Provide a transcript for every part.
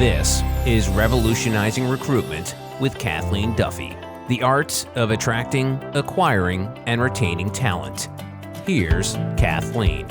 This is Revolutionizing Recruitment with Kathleen Duffy, the art of attracting, acquiring, and retaining talent. Here's Kathleen.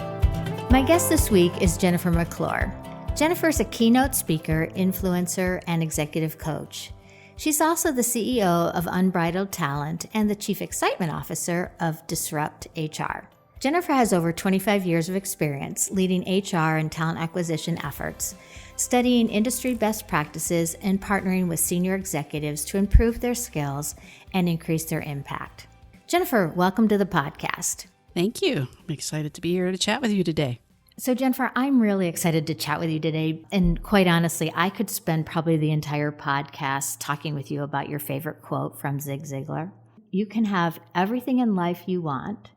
My guest this week is Jennifer McClure. Jennifer is a keynote speaker, influencer, and executive coach. She's also the CEO of Unbridled Talent and the Chief Excitement Officer of DisruptHR. Jennifer has over 25 years of experience leading HR and talent acquisition efforts, studying industry best practices, and partnering with senior executives to improve their skills and increase their impact. Jennifer, welcome to the podcast. Thank you. I'm excited to be here to chat with you today. So Jennifer, I'm really excited to chat with you today. And quite honestly, I could spend probably the entire podcast talking with you about your favorite quote from Zig Ziglar. You can have everything in life you want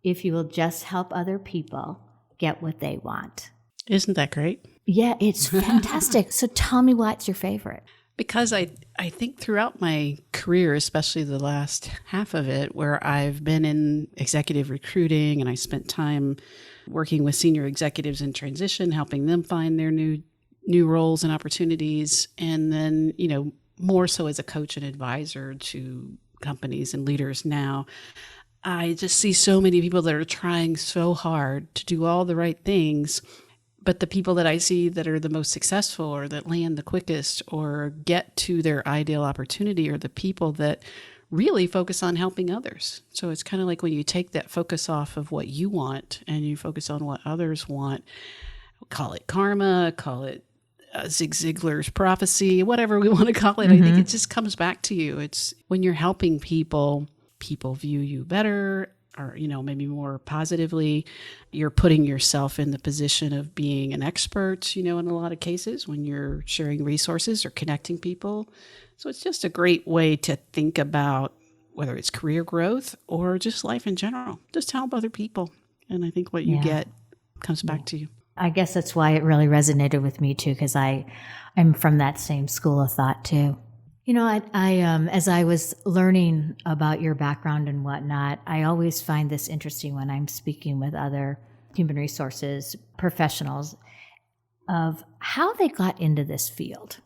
if you will just help other people get what they want. Isn't that great? Yeah, it's fantastic. So tell me what's your favorite. Because I think throughout my career, especially the last half of it, where I've been in executive recruiting and I spent time working with senior executives in transition, helping them find their new roles and opportunities, and then, more so as a coach and advisor to companies and leaders now, I just see so many people that are trying so hard to do all the right things. But the people that I see that are the most successful or that land the quickest or get to their ideal opportunity are the people that really focus on helping others. So it's kind of like when you take that focus off of what you want and you focus on what others want, call it karma, call it Zig Ziglar's prophecy, whatever we want to call it. I think it just comes back to you. It's when you're helping people view you better, or, maybe more positively. You're putting yourself in the position of being an expert, in a lot of cases when you're sharing resources or connecting people. So it's just a great way to think about whether it's career growth or just life in general. Just help other people. And I think what you get comes back to you. I guess that's why it really resonated with me too, because I'm from that same school of thought too. I as I was learning about your background and whatnot, I always find this interesting when I'm speaking with other human resources professionals of how they got into this field.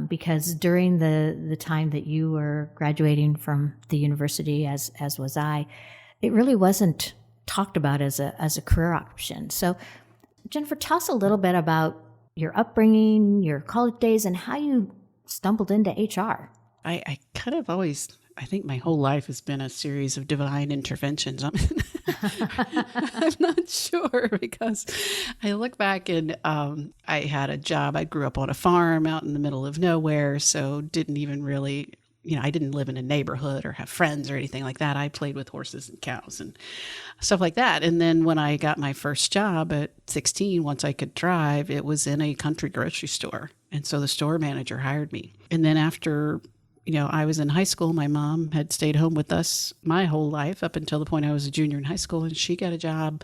Because during the time that you were graduating from the university, as was I, it really wasn't talked about as a career option. So, Jennifer, tell us a little bit about your upbringing, your college days, and how you stumbled into HR. I kind of always, I think my whole life has been a series of divine interventions. I'm not sure, because I look back and I had a job. I grew up on a farm out in the middle of nowhere, so didn't even really, I didn't live in a neighborhood or have friends or anything like that. I played with horses and cows and stuff like that. And then when I got my first job at 16, once I could drive, it was in a country grocery store. And so the store manager hired me. And then after, I was in high school, my mom had stayed home with us my whole life up until the point I was a junior in high school. And she got a job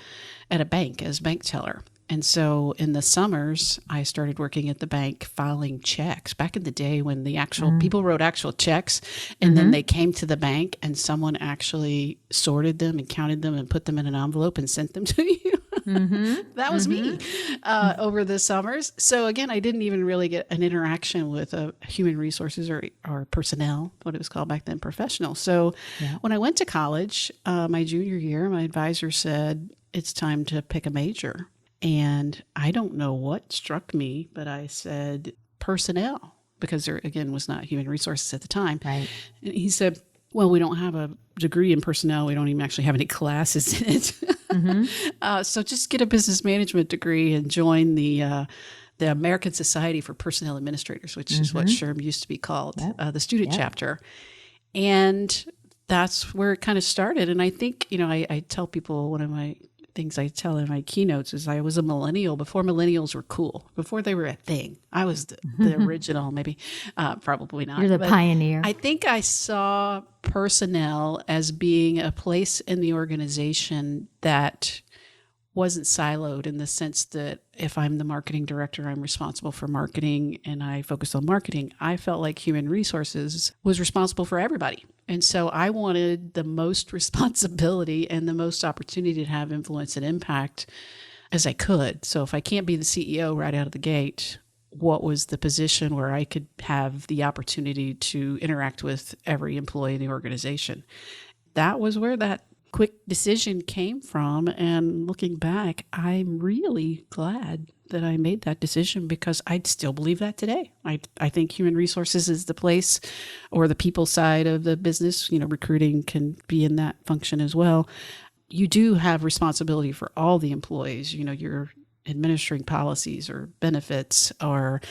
at a bank as bank teller. And so in the summers, I started working at the bank filing checks. Back in the day when the actual people wrote actual checks, and then they came to the bank and someone actually sorted them and counted them and put them in an envelope and sent them to you. That was me over the summers. So again, I didn't even really get an interaction with human resources or personnel, what it was called back then, professional. So when I went to college, my junior year, my advisor said, it's time to pick a major. And I don't know what struck me, but I said personnel, because there, again, was not human resources at the time. Right. And he said, well, we don't have a degree in personnel. We don't even actually have any classes in it. So just get a business management degree and join the American Society for Personnel Administrators, which is what SHRM used to be called, the student chapter. And that's where it kind of started. And I think, I tell people, one of my things I tell in my keynotes is I was a millennial before millennials were cool, before they were a thing. I was the original, maybe, probably not. You're the pioneer. I think I saw personnel as being a place in the organization that wasn't siloed, in the sense that if I'm the marketing director, I'm responsible for marketing and I focus on marketing. I felt like human resources was responsible for everybody. And so I wanted the most responsibility and the most opportunity to have influence and impact as I could. So if I can't be the CEO right out of the gate, what was the position where I could have the opportunity to interact with every employee in the organization. That was where that quick decision came from. And looking back, I'm really glad that I made that decision, because I still believe that today. I think human resources is the place, or the people side of the business. Recruiting can be in that function as well. You do have responsibility for all the employees. You're administering policies or benefits, or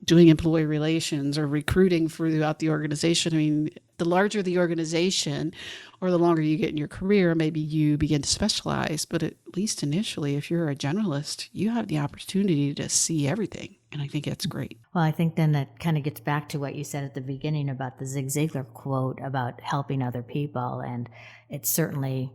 doing employee relations, or recruiting throughout the organization. I mean, the larger the organization, or the longer you get in your career, maybe you begin to specialize. But at least initially, if you're a generalist, you have the opportunity to see everything. And I think that's great. Well, I think then that kind of gets back to what you said at the beginning about the Zig Ziglar quote about helping other people. And it's certainly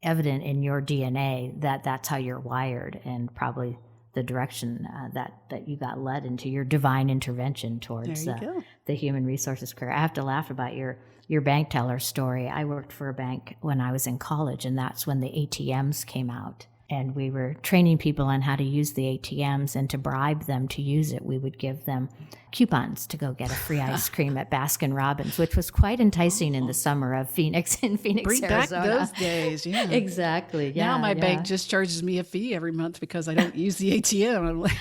evident in your DNA that that's how you're wired, and probably the direction that you got led into your divine intervention towards the human resources career. I have to laugh about your bank teller story. I worked for a bank when I was in college, and that's when the ATMs came out. And we were training people on how to use the ATMs, and to bribe them to use it, we would give them coupons to go get a free ice cream at Baskin Robbins, which was quite enticing in the summer of Phoenix, Bring Arizona. back those days, yeah. Exactly, yeah. Now my bank just charges me a fee every month because I don't use the ATM. I'm like...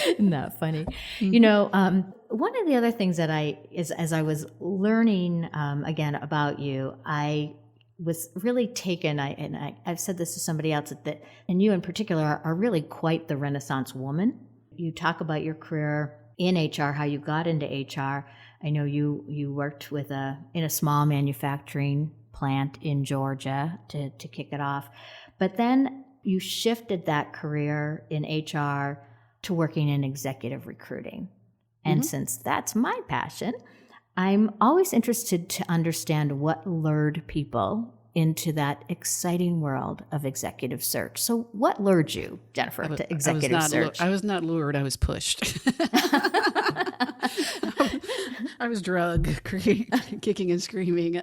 Isn't that funny? One of the other things that as I was learning again about you, I was really taken, I've said this to somebody else, that, and you in particular, are really quite the Renaissance woman. You talk about your career in HR, how you got into HR. I know you worked in a small manufacturing plant in Georgia to kick it off. But then you shifted that career in HR to working in executive recruiting. And since that's my passion, I'm always interested to understand what lured people into that exciting world of executive search. So what lured you, Jennifer, to executive search? I was not lured. I was pushed. I was drugged, kicking and screaming.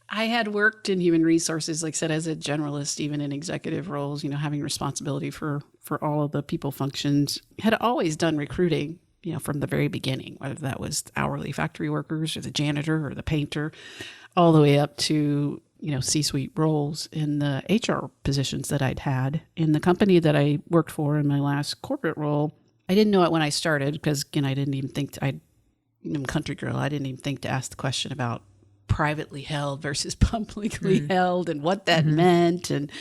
I had worked in human resources, like I said, as a generalist, even in executive roles, having responsibility for all of the people functions. Had always done recruiting, from the very beginning, whether that was hourly factory workers or the janitor or the painter, all the way up to, C-suite roles in the HR positions that I'd had. In the company that I worked for in my last corporate role, I didn't know it when I started, because, again, I didn't even think, I'm a country girl, I didn't even think to ask the question about privately held versus publicly held and what that meant. And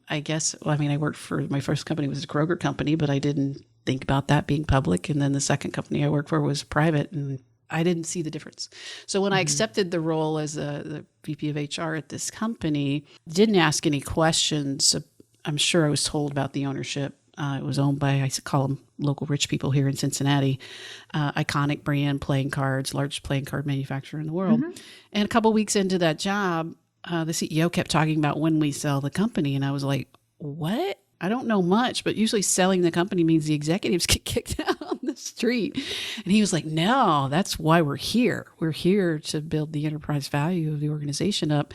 I guess, I worked for, my first company was a Kroger company, but I didn't think about that being public. And then the second company I worked for was private, and I didn't see the difference. So when I accepted the role as the VP of HR at this company, didn't ask any questions. I'm sure I was told about the ownership. It was owned by, I call them local rich people here in Cincinnati, iconic brand, playing cards, largest playing card manufacturer in the world. And a couple of weeks into that job, the CEO kept talking about when we sell the company. And I was like, what? I don't know much, but usually selling the company means the executives get kicked out on the street. And he was like, no, that's why we're here. We're here to build the enterprise value of the organization up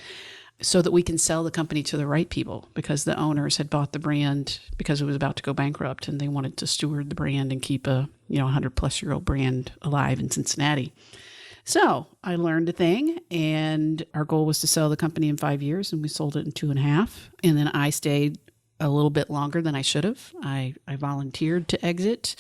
so that we can sell the company to the right people, because the owners had bought the brand because it was about to go bankrupt, and they wanted to steward the brand and keep a 100-plus-year-old brand alive in Cincinnati. So I learned a thing, and our goal was to sell the company in 5 years, and we sold it in 2.5. And then I stayed a little bit longer than I should have. I volunteered to exit,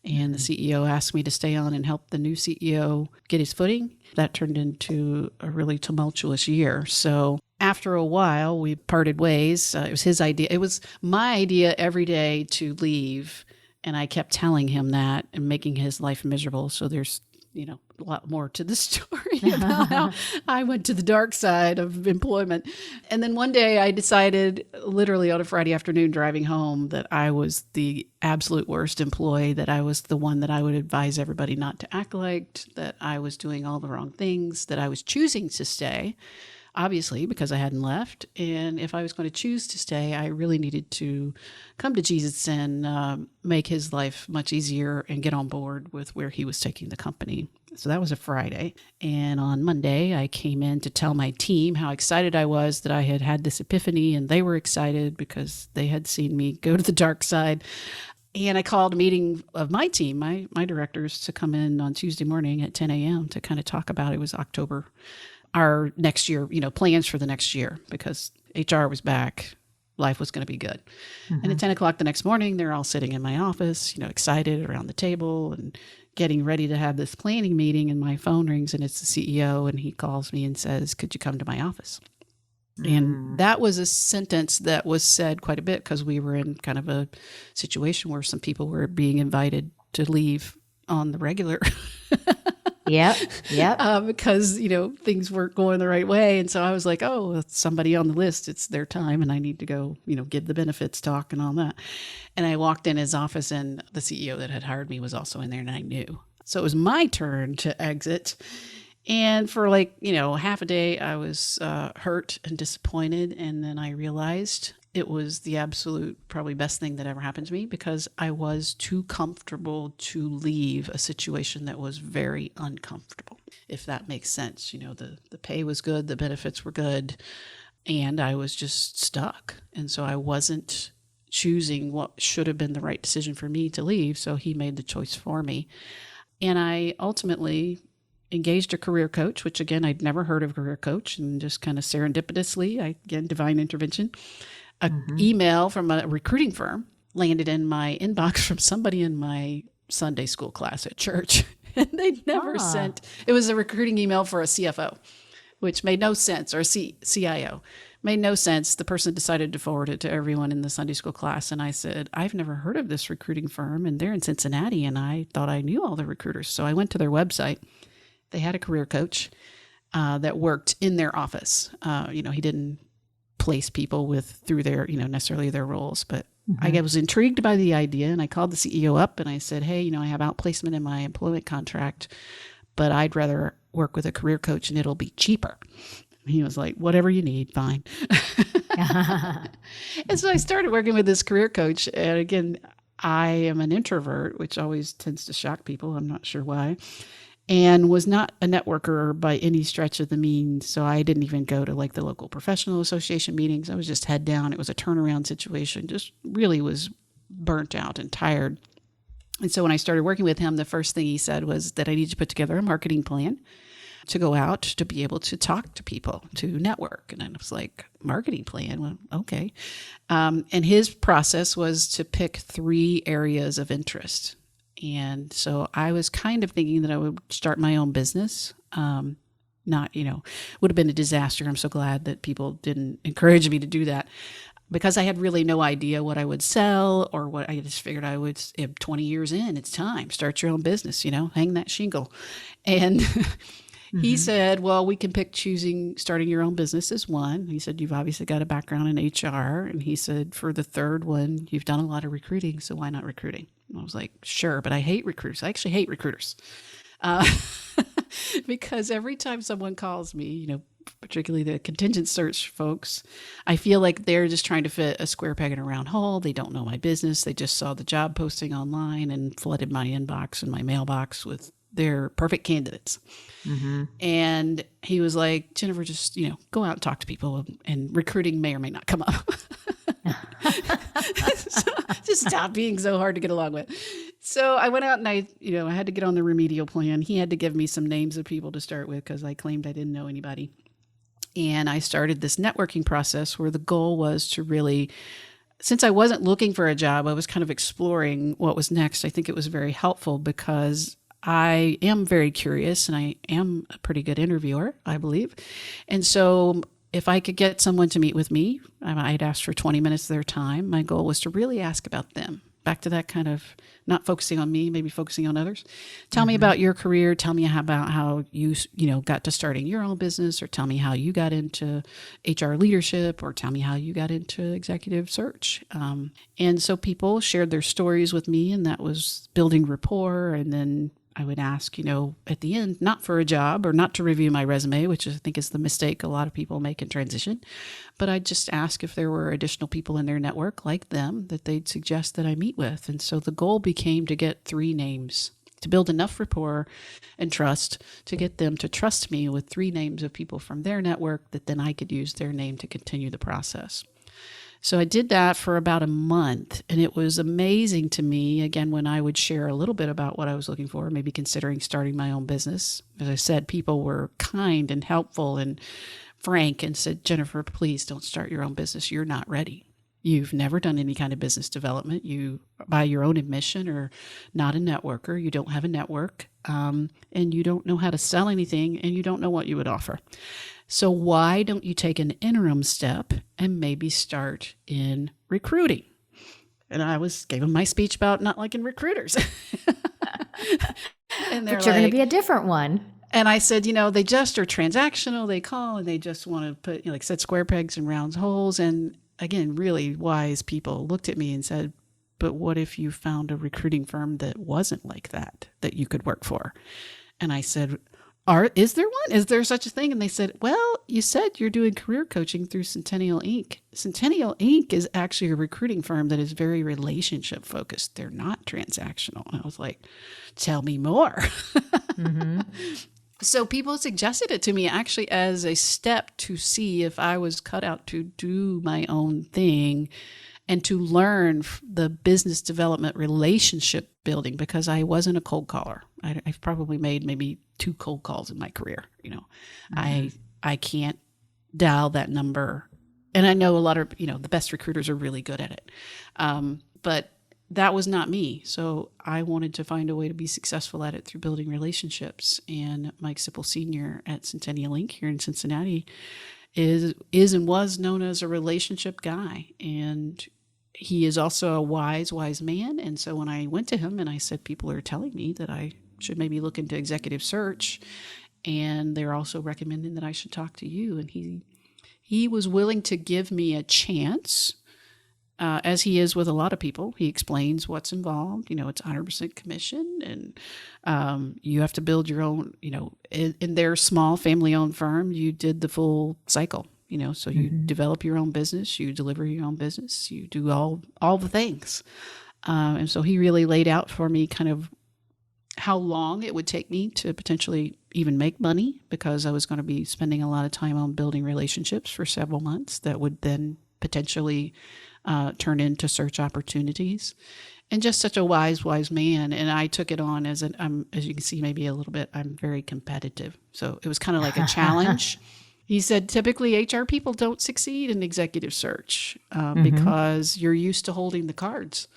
and the CEO asked me to stay on and help the new CEO get his footing. That turned into a really tumultuous year. So after a while, we parted ways. It was his idea. It was my idea every day to leave, and I kept telling him that and making his life miserable. So there's a lot more to the story about how I went to the dark side of employment. And then one day I decided, literally on a Friday afternoon driving home, that I was the absolute worst employee, that I was the one that I would advise everybody not to act like, that I was doing all the wrong things, that I was choosing to stay, obviously, because I hadn't left. And if I was going to choose to stay, I really needed to come to Jesus and make his life much easier and get on board with where he was taking the company. So that was a Friday. And on Monday, I came in to tell my team how excited I was that I had had this epiphany, and they were excited because they had seen me go to the dark side. And I called a meeting of my team, my directors, to come in on Tuesday morning at 10 a.m. to kind of talk about, it was October, our next year, plans for the next year, because HR was back. Life was going to be good. And at 10 o'clock the next morning, they're all sitting in my office, excited around the table and getting ready to have this planning meeting. And my phone rings and it's the CEO. And he calls me and says, "Could you come to my office?" And that was a sentence that was said quite a bit, because we were in kind of a situation where some people were being invited to leave on the regular. Yep. Because, things weren't going the right way. And so I was like, oh, it's somebody on the list. It's their time. And I need to go, give the benefits talk and all that. And I walked in his office and the CEO that had hired me was also in there, and I knew. So it was my turn to exit. And for half a day, I was hurt and disappointed. And then I realized it was the absolute probably best thing that ever happened to me, because I was too comfortable to leave a situation that was very uncomfortable, if that makes sense. The pay was good, the benefits were good, and I was just stuck. And so I wasn't choosing what should have been the right decision for me to leave. So he made the choice for me. And I ultimately engaged a career coach, which again, I'd never heard of a career coach, and just kind of serendipitously, divine intervention, email from a recruiting firm landed in my inbox from somebody in my Sunday school class at church. And they'd never sent, it was a recruiting email for a CFO, which made no sense, or CIO. Made no sense. The person decided to forward it to everyone in the Sunday school class. And I said, "I've never heard of this recruiting firm, and they're in Cincinnati, and I thought I knew all the recruiters." So I went to their website. They had a career coach that worked in their office. He didn't place people through their, necessarily their roles, but I was intrigued by the idea, and I called the CEO up and I said, "Hey, I have outplacement in my employment contract, but I'd rather work with a career coach and it'll be cheaper." And he was like, "Whatever you need, fine." And so I started working with this career coach. And again, I am an introvert, which always tends to shock people. I'm not sure why. And was not a networker by any stretch of the means. So I didn't even go to the local professional association meetings. I was just head down. It was a turnaround situation, just really was burnt out and tired. And so when I started working with him, the first thing he said was that I need to put together a marketing plan to go out to be able to talk to people, to network. And I was like, marketing plan? Well, okay. And his process was to pick 3 areas of interest. And so I was kind of thinking that I would start my own business. Would have been a disaster. I'm so glad that people didn't encourage me to do that, because I had really no idea what I would sell or what. I just figured I would, 20 years in, it's time, start your own business, hang that shingle. And he said, "Well, we can pick starting your own business as one." He said, "You've obviously got a background in HR." And he said, "For the third one, you've done a lot of recruiting, so why not recruiting?" And I was like, "Sure, but I hate recruiters. I actually hate recruiters." Because every time someone calls me, particularly the contingent search folks, I feel like they're just trying to fit a square peg in a round hole. They don't know my business. They just saw the job posting online and flooded my inbox and my mailbox with their perfect candidates. And he was like, "Jennifer, just, go out and talk to people, and recruiting may or may not come up." So just stop being so hard to get along with. So I went out and I had to get on the remedial plan. He had to give me some names of people to start with, because I claimed I didn't know anybody. And I started this networking process where the goal was to really, since I wasn't looking for a job, I was kind of exploring what was next. I think it was very helpful, because I am very curious and I am a pretty good interviewer, I believe. And so if I could get someone to meet with me, I'd ask for 20 minutes of their time. My goal was to really ask about them. Back to that kind of not focusing on me, maybe focusing on others. Tell me about your career. Tell me about how you got to starting your own business, or tell me how you got into HR leadership, or tell me how you got into executive search. And so people shared their stories with me, and that was building rapport. And then I would ask, at the end, not for a job or not to review my resume, which I think is the mistake a lot of people make in transition, but I'd just ask if there were additional people in their network like them that they'd suggest that I meet with. And so the goal became to get 3 names, to build enough rapport and trust to get them to trust me with 3 names of people from their network that then I could use their name to continue the process. So I did that for about a month, and it was amazing to me, again, when I would share a little bit about what I was looking for, maybe considering starting my own business. As I said, people were kind and helpful and frank and said, Jennifer, please don't start your own business. You're not ready. You've never done any kind of business development. You, by your own admission, are not a networker. You don't have a network, and you don't know how to sell anything, and you don't know what you would offer. So why don't you take an interim step and maybe start in recruiting? And I gave them my speech about not liking recruiters. And they're but you're going to be a different one. And I said, they just are transactional. They call and they just want to put, like set square pegs in round holes. And again, really wise people looked at me and said, but what if you found a recruiting firm that wasn't like that you could work for? And I said, is there one? Is there such a thing? And they said, well, you said you're doing career coaching through Centennial Inc. Centennial Inc. is actually a recruiting firm that is very relationship focused. They're not transactional. And I was like, tell me more. Mm-hmm. So people suggested it to me actually as a step to see if I was cut out to do my own thing and to learn the business development relationship building, because I wasn't a cold caller. I've probably made maybe 2 cold calls in my career. Mm-hmm. I can't dial that number. And I know a lot of, the best recruiters are really good at it. But that was not me. So I wanted to find a way to be successful at it through building relationships. And Mike Sipple Sr. at Centennial Inc. here in Cincinnati is and was known as a relationship guy. And he is also a wise man. And so when I went to him and I said, people are telling me that I should maybe look into executive search, and they're also recommending that I should talk to you. And he was willing to give me a chance, as he is with a lot of people. He explains what's involved. It's 100% commission, and you have to build your own, in their small family-owned firm, you did the full cycle. So you mm-hmm. develop your own business, you deliver your own business, you do all the things. And so he really laid out for me kind of how long it would take me to potentially even make money, because I was going to be spending a lot of time on building relationships for several months that would then potentially turn into search opportunities. And just such a wise man. And I took it on as as you can see, maybe a little bit, I'm very competitive. So it was kind of like a challenge. He said, typically HR people don't succeed in executive search mm-hmm. because you're used to holding the cards.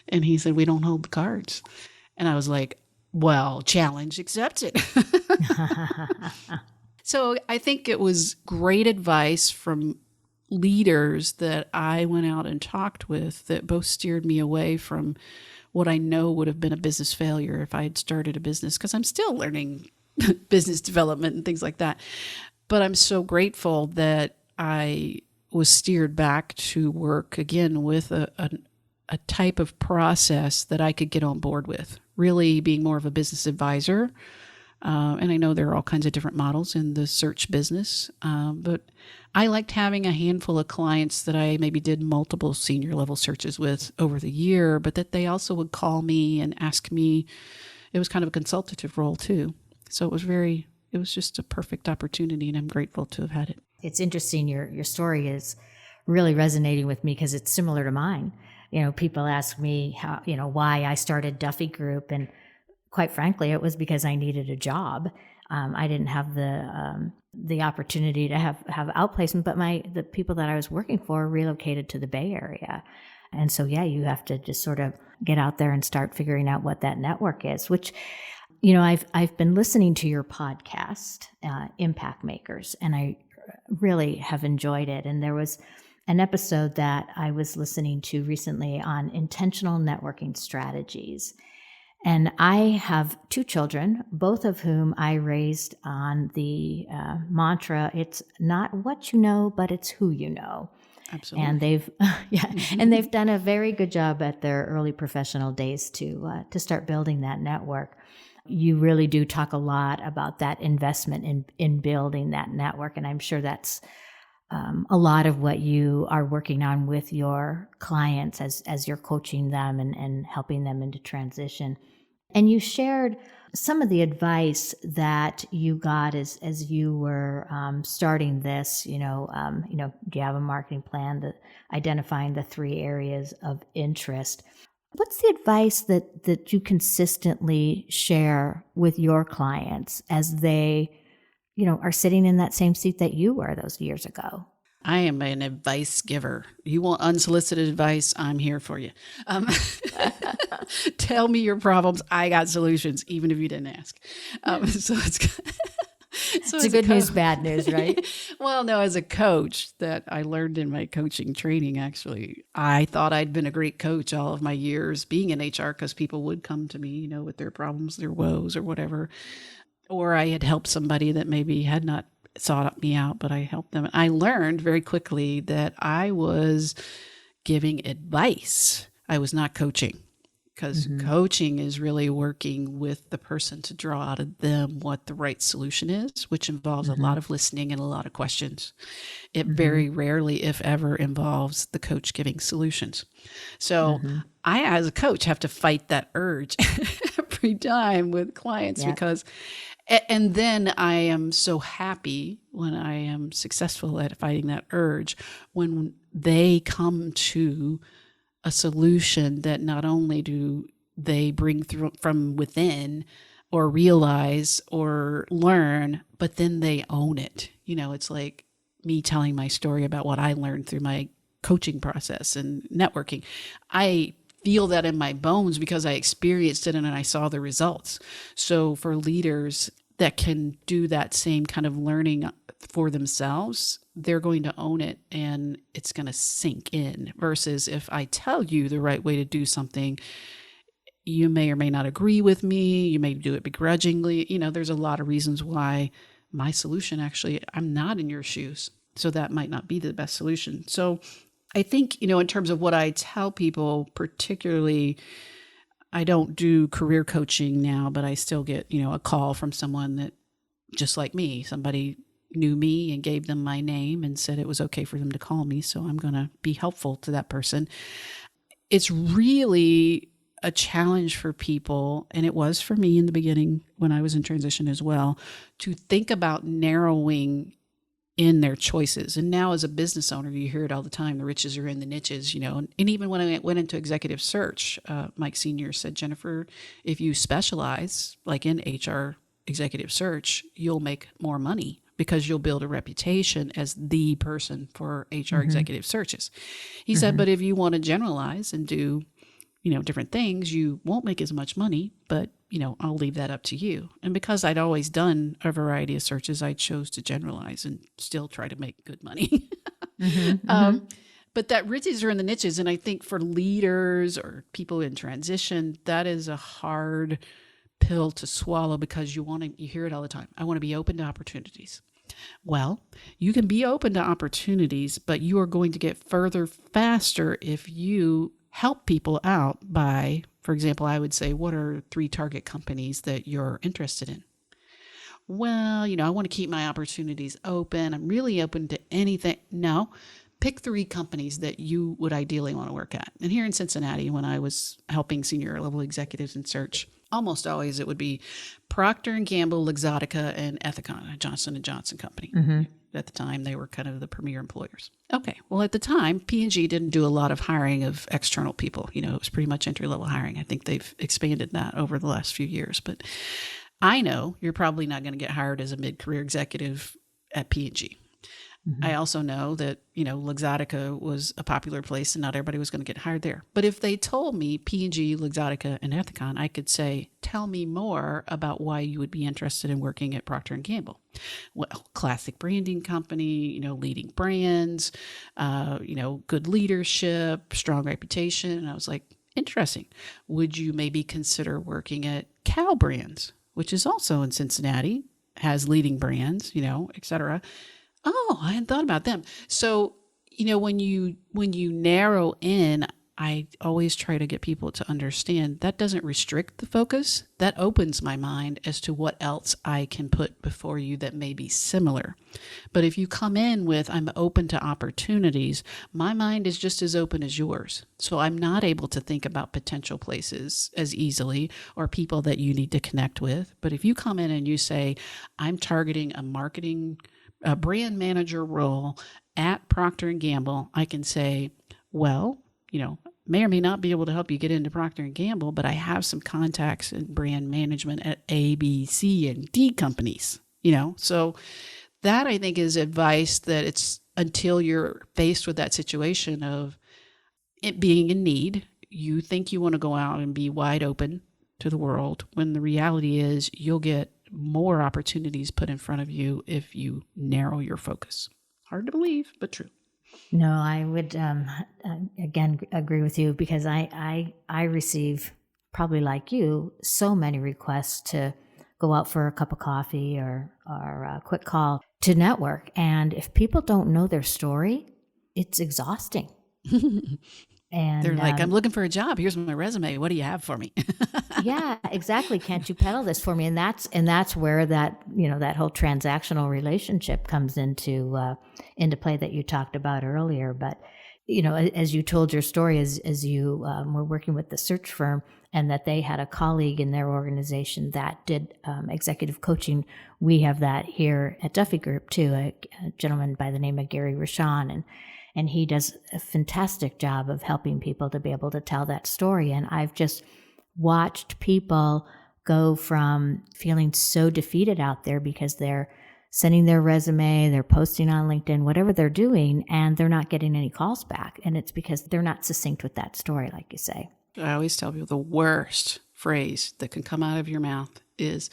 And he said, we don't hold the cards. And I was like, well, challenge accepted. So I think it was great advice from leaders that I went out and talked with that both steered me away from what I know would have been a business failure if I had started a business, because I'm still learning business development and things like that. But I'm so grateful that I was steered back to work again with a type of process that I could get on board with, really being more of a business advisor. And I know there are all kinds of different models in the search business, but I liked having a handful of clients that I maybe did multiple senior level searches with over the year, but that they also would call me and ask me. It was kind of a consultative role too. So it was just a perfect opportunity, and I'm grateful to have had it. It's interesting. Your story is really resonating with me because it's similar to mine. People ask me how, why I started Duffy Group, and quite frankly, it was because I needed a job. I didn't have the opportunity to have outplacement, but the people that I was working for relocated to the Bay Area. And so, you have to just sort of get out there and start figuring out what that network is, which, I've been listening to your podcast, Impact Makers, and I really have enjoyed it. And there was an episode that I was listening to recently on intentional networking strategies. And I have 2 children, both of whom I raised on the mantra, it's not what you know, but it's who you know. Absolutely. And they've done a very good job at their early professional days to start building that network. You really do talk a lot about that investment in building that network. And I'm sure that's a lot of what you are working on with your clients as you're coaching them and helping them into transition. And you shared some of the advice that you got as you were starting this. Do you have a marketing plan, identifying the 3 areas of interest? What's the advice that you consistently share with your clients as they, are sitting in that same seat that you were those years ago? I am an advice giver. You want unsolicited advice? I'm here for you. Tell me your problems. I got solutions, even if you didn't ask. It's a good news, bad news, right? Well, no, as a coach that I learned in my coaching training, actually, I thought I'd been a great coach all of my years being in HR because people would come to me, with their problems, their woes or whatever. Or I had helped somebody that maybe had not sought me out, but I helped them. I learned very quickly that I was giving advice. I was not coaching, because coaching is really working with the person to draw out of them what the right solution is, which involves a lot of listening and a lot of questions. It very rarely, if ever, involves the coach giving solutions. So I, as a coach, have to fight that urge every time with clients because and then I am so happy when I am successful at fighting that urge when they come to a solution that not only do they bring through from within or realize or learn, but then they own it. It's like me telling my story about what I learned through my coaching process and networking. I feel that in my bones because I experienced it and I saw the results. So for leaders that can do that same kind of learning for themselves, they're going to own it and it's going to sink in. Versus if I tell you the right way to do something, you may or may not agree with me. You may do it begrudgingly. There's a lot of reasons why my solution, actually, I'm not in your shoes. So that might not be the best solution. So I think, in terms of what I tell people, particularly, I don't do career coaching now, but I still get, a call from someone that, just like me, somebody knew me and gave them my name and said it was okay for them to call me. So I'm going to be helpful to that person. It's really a challenge for people, and it was for me in the beginning when I was in transition as well, to think about narrowing in their choices. And now as a business owner, you hear it all the time, the riches are in the niches, and even when I went into executive search, Mike Sr. said, Jennifer, if you specialize like in HR executive search, you'll make more money because you'll build a reputation as the person for HR executive searches. He said, but if you want to generalize and do, different things, you won't make as much money, but, I'll leave that up to you. And because I'd always done a variety of searches, I chose to generalize and still try to make good money. But that riches are in the niches. And I think for leaders or people in transition, that is a hard pill to swallow because you hear it all the time. I want to be open to opportunities. Well, you can be open to opportunities, but you are going to get further faster if you help people out by, for example, I would say, what are 3 target companies that you're interested in? Well, I want to keep my opportunities open. I'm really open to anything. No, pick 3 companies that you would ideally want to work at. And here in Cincinnati, when I was helping senior level executives in search, almost always it would be Procter & Gamble, Luxottica, and Ethicon, a Johnson & Johnson company. At the time, they were kind of the premier employers. Okay, well, at the time, P&G didn't do a lot of hiring of external people. It was pretty much entry-level hiring. I think they've expanded that over the last few years. But I know you're probably not going to get hired as a mid-career executive at P&G. I also know that, Luxottica was a popular place and not everybody was going to get hired there. But if they told me P&G, Luxottica, and Ethicon, I could say, tell me more about why you would be interested in working at Procter & Gamble. Well, classic branding company, leading brands, good leadership, strong reputation. And I was like, interesting. Would you maybe consider working at Cal Brands, which is also in Cincinnati, has leading brands, et cetera. Oh, I hadn't thought about them. So, when you narrow in, I always try to get people to understand that doesn't restrict the focus. That opens my mind as to what else I can put before you that may be similar. But if you come in with, I'm open to opportunities, my mind is just as open as yours. So I'm not able to think about potential places as easily or people that you need to connect with. But if you come in and you say, I'm targeting a brand manager role at Procter & Gamble, I can say, well, may or may not be able to help you get into Procter & Gamble, but I have some contacts in brand management at A, B, C, and D companies, So that, I think, is advice that it's until you're faced with that situation of it being in need, you think you want to go out and be wide open to the world, when the reality is you'll get more opportunities put in front of you if you narrow your focus. Hard to believe, but true. No, I would, again, agree with you, because I receive, probably like you, so many requests to go out for a cup of coffee or a quick call to network. And if people don't know their story, it's exhausting. And they're like, I'm looking for a job. Here's my resume. What do you have for me? Yeah, exactly. Can't you peddle this for me? And that's where that whole transactional relationship comes into play that you talked about earlier. But as you told your story, as you were working with the search firm, and that they had a colleague in their organization that did executive coaching. We have that here at Duffy Group too. A gentleman by the name of Gary Rashawn, and he does a fantastic job of helping people to be able to tell that story. And I've just watched people go from feeling so defeated out there because they're sending their resume, they're posting on LinkedIn, whatever they're doing, and they're not getting any calls back. And it's because they're not succinct with that story, like you say. I always tell people the worst phrase that can come out of your mouth is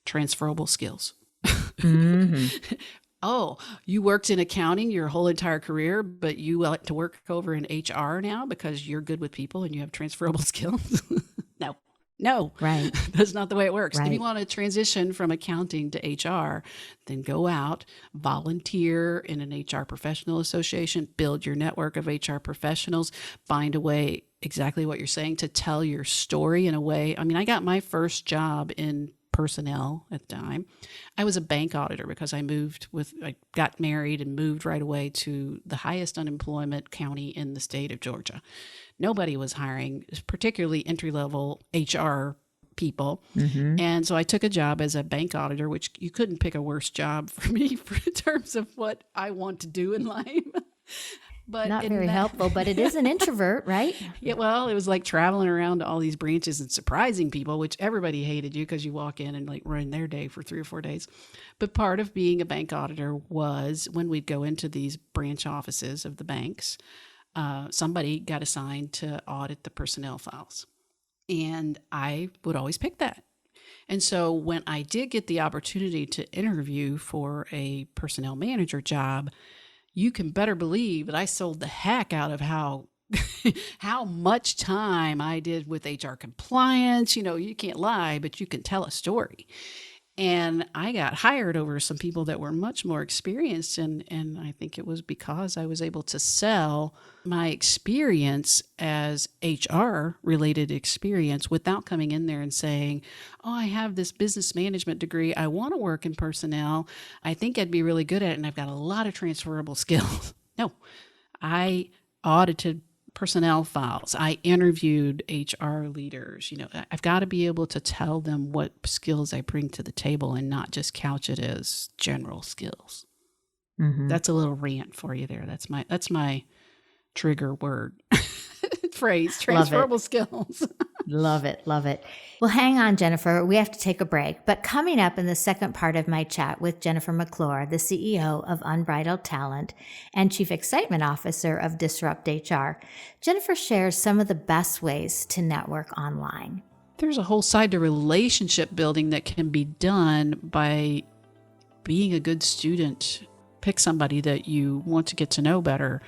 transferable skills. Mm-hmm. Oh, you worked in accounting your whole entire career, but you like to work over in HR now because you're good with people and you have transferable skills? No, right. That's not the way it works. Right. If you want to transition from accounting to HR, then go out, volunteer in an HR professional association, build your network of HR professionals, find a way, exactly what you're saying, to tell your story in a way. I mean, I got my first job in personnel at the time. I was a bank auditor because I got married and moved right away to the highest unemployment county in the state of Georgia. Nobody was hiring, particularly entry-level HR people. Mm-hmm. And so I took a job as a bank auditor, which you couldn't pick a worse job for me in terms of what I want to do in life. But not very helpful, but it is an introvert, right? Yeah, well, it was like traveling around to all these branches and surprising people, which everybody hated you because you walk in and like ruin their day for 3 or 4 days. But part of being a bank auditor was when we'd go into these branch offices of the banks, somebody got assigned to audit the personnel files. And I would always pick that. And so when I did get the opportunity to interview for a personnel manager job, you can better believe that I sold the heck out of how much time I did with HR compliance. You can't lie, but you can tell a story. And I got hired over some people that were much more experienced. And I think it was because I was able to sell my experience as HR related experience without coming in there and saying, oh, I have this business management degree. I want to work in personnel. I think I'd be really good at it. And I've got a lot of transferable skills. No, I audited personnel files. I interviewed HR leaders. I've got to be able to tell them what skills I bring to the table and not just couch it as general skills. Mm-hmm. That's a little rant for you there. That's my trigger word phrase, transferable skills. Love it. Love it. Well, hang on, Jennifer. We have to take a break. But coming up in the second part of my chat with Jennifer McClure, the CEO of Unbridled Talent and Chief Excitement Officer of DisruptHR, Jennifer shares some of the best ways to network online. There's a whole side to relationship building that can be done by being a good student. Pick somebody that you want to get to know better.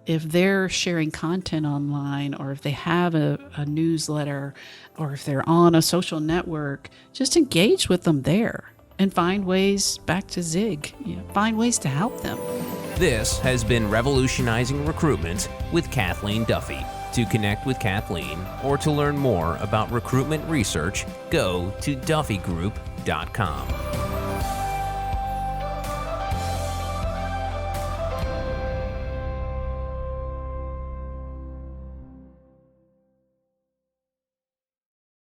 If they're sharing content online, or if they have a newsletter, or if they're on a social network, just engage with them there and find ways, back to Zig, find ways to help them. This has been Revolutionizing Recruitment with Kathleen Duffy. To connect with Kathleen or to learn more about recruitment research, go to duffygroup.com.